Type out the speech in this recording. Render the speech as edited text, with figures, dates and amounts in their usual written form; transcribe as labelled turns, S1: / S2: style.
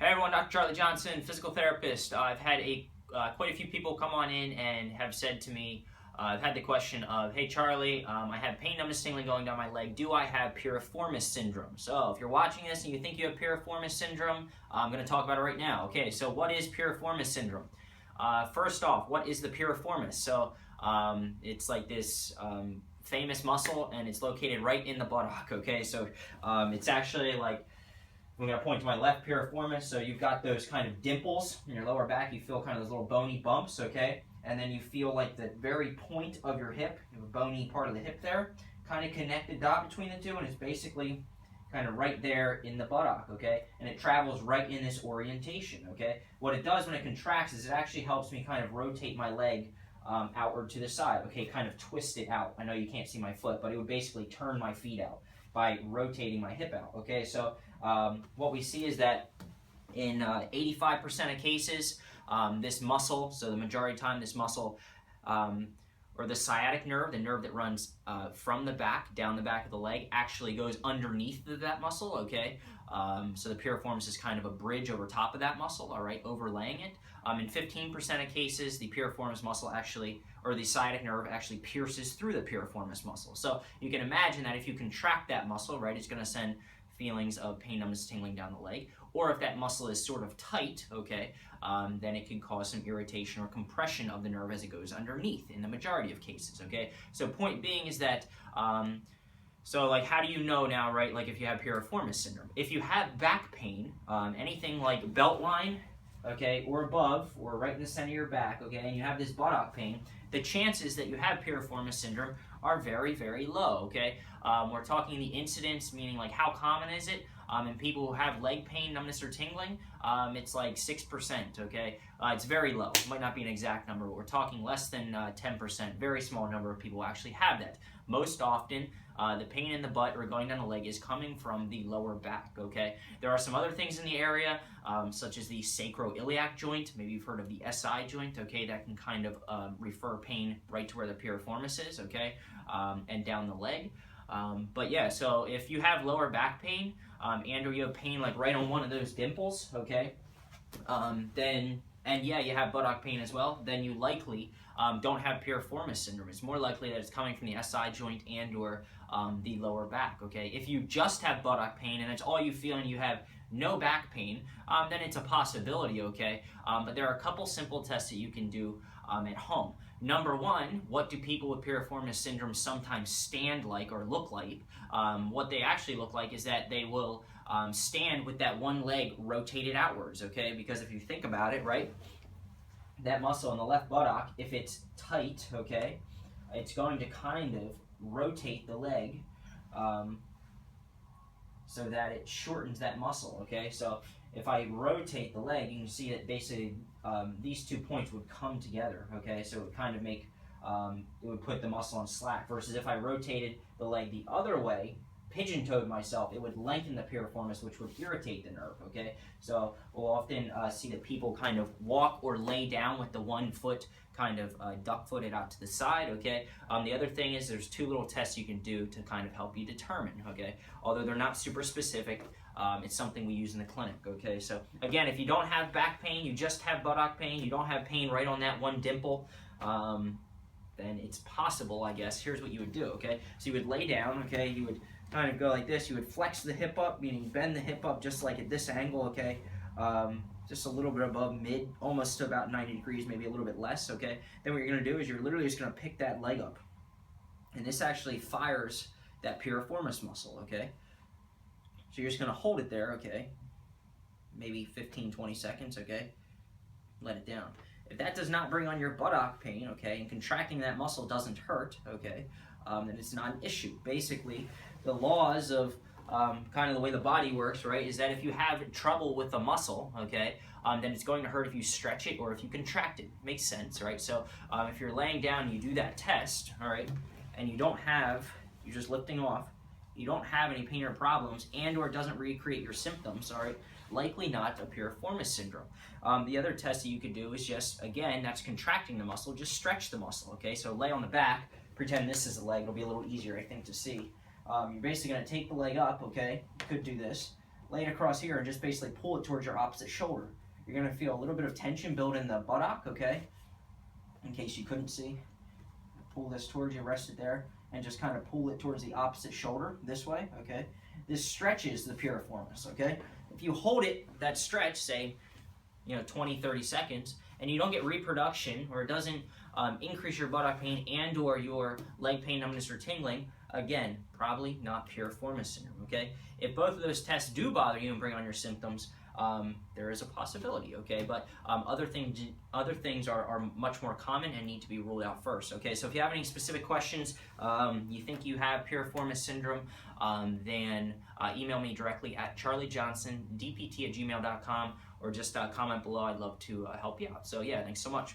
S1: Hey everyone, Dr. Charlie Johnson, physical therapist. I've had quite a few people come on in and have said to me, I've had the question of, hey Charlie, I have pain, numbness, tingling going down my leg. Do I have Piriformis Syndrome? So if you're watching this and you think you have Piriformis Syndrome, I'm going to talk about it right now. Okay, so what is Piriformis Syndrome? First off, what is the piriformis? So it's like this famous muscle, and it's located right in the buttock. Okay, so it's actually like, I'm going to point to my left piriformis. So you've got those kind of dimples in your lower back. You feel kind of those little bony bumps, okay? And then you feel like the very point of your hip, you have a bony part of the hip there, kind of connected dot between the two, and it's basically kind of right there in the buttock, okay? And it travels right in this orientation, okay? What it does when it contracts is it actually helps me kind of rotate my leg outward to the side, okay? Kind of twist it out. I know you can't see my foot, but it would basically turn my feet out by rotating my hip out, okay? So what we see is that in 85% of cases, this muscle, so the majority of the time this muscle, or the sciatic nerve, the nerve that runs from the back, down the back of the leg, actually goes underneath that muscle, okay? So the piriformis is kind of a bridge over top of that muscle, all right, overlaying it. In 15% of cases, the piriformis muscle actually, or the sciatic nerve actually pierces through the piriformis muscle. So you can imagine that if you contract that muscle, right, it's going to send feelings of pain, numbness, tingling down the leg. Or if that muscle is sort of tight, okay, then it can cause some irritation or compression of the nerve as it goes underneath in the majority of cases, okay? So point being is that, so like how do you know now, right, like if you have Piriformis Syndrome? If you have back pain, anything like belt line, okay, or above, or right in the center of your back, okay, and you have this buttock pain, the chances that you have Piriformis Syndrome are very, very low, okay? We're talking the incidence, meaning like how common is it? In people who have leg pain, numbness, or tingling, it's like 6%, okay? It's very low. It might not be an exact number, but we're talking less than 10%. Very small number of people actually have that. Most often, the pain in the butt or going down the leg is coming from the lower back, okay? There are some other things in the area, such as the sacroiliac joint. Maybe you've heard of the SI joint, okay? That can kind of refer pain right to where the piriformis is, okay? And down the leg. But yeah, so if you have lower back pain, and or you have pain like right on one of those dimples, okay, then, and yeah, you have buttock pain as well, then you likely don't have Piriformis Syndrome. It's more likely that it's coming from the SI joint and or the lower back, okay? If you just have buttock pain and it's all you feel and you have no back pain, then it's a possibility, okay? But there are a couple simple tests that you can do at home. Number one, what do people with Piriformis Syndrome sometimes stand like or look like? What they actually look like is that they will stand with that one leg rotated outwards, okay? Because if you think about it, right, that muscle in the left buttock, if it's tight, okay, it's going to kind of rotate the leg so that it shortens that muscle, okay? So if I rotate the leg, you can see that basically these 2 points would come together, okay? So it would kind of make, it would put the muscle on slack, versus if I rotated the leg the other way, pigeon-toed myself, it would lengthen the piriformis, which would irritate the nerve, okay? So we'll often see that people kind of walk or lay down with the one foot kind of duck-footed out to the side, okay? The other thing is there's 2 little tests you can do to kind of help you determine, okay? Although they're not super specific, it's something we use in the clinic, okay? So again, if you don't have back pain, you just have buttock pain, you don't have pain right on that one dimple, then it's possible, I guess. Here's what you would do, okay? So you would lay down, okay? You would kind of go like this. You would flex the hip up, meaning bend the hip up just like at this angle, okay? Just a little bit above mid, almost to about 90 degrees, maybe a little bit less, okay? Then what you're gonna do is you're literally just gonna pick that leg up. And this actually fires that piriformis muscle, okay? So you're just gonna hold it there, okay? Maybe 15, 20 seconds, okay? Let it down. If that does not bring on your buttock pain, okay, and contracting that muscle doesn't hurt, okay, then it's not an issue. Basically, the laws of kind of the way the body works, right, is that if you have trouble with the muscle, okay, then it's going to hurt if you stretch it or if you contract it. Makes sense, right? So if you're laying down and you do that test, all right, and you don't have, you're just lifting off, you don't have any pain or problems, and or it doesn't recreate your symptoms, all right, likely not a Piriformis Syndrome. The other test that you could do is just, again, that's contracting the muscle, just stretch the muscle, okay? So lay on the back, pretend this is the leg, it'll be a little easier, I think, to see. You're basically going to take the leg up, okay? You could do this.
S2: lay it across here and just basically pull it towards your opposite shoulder. You're going to feel a little bit of tension build in the buttock, okay? In case you couldn't see. Pull this towards you, rest it there, and just kind of pull it towards the opposite shoulder this way, okay? This stretches the piriformis, okay? If you hold it, that stretch, say, 20, 30 seconds, and you don't get reproduction, or it doesn't increase your buttock pain and or your leg pain, numbness, or tingling, again, probably not piriformis syndrome, okay? If both of those tests do bother you and bring on your symptoms, there is a possibility, okay? But other things are much more common and need to be ruled out first, okay? So if you have any specific questions, you think you have piriformis syndrome, then email me directly at charliejohnsondpt@gmail.com, or just comment below. I'd love to help you out. So yeah, thanks so much.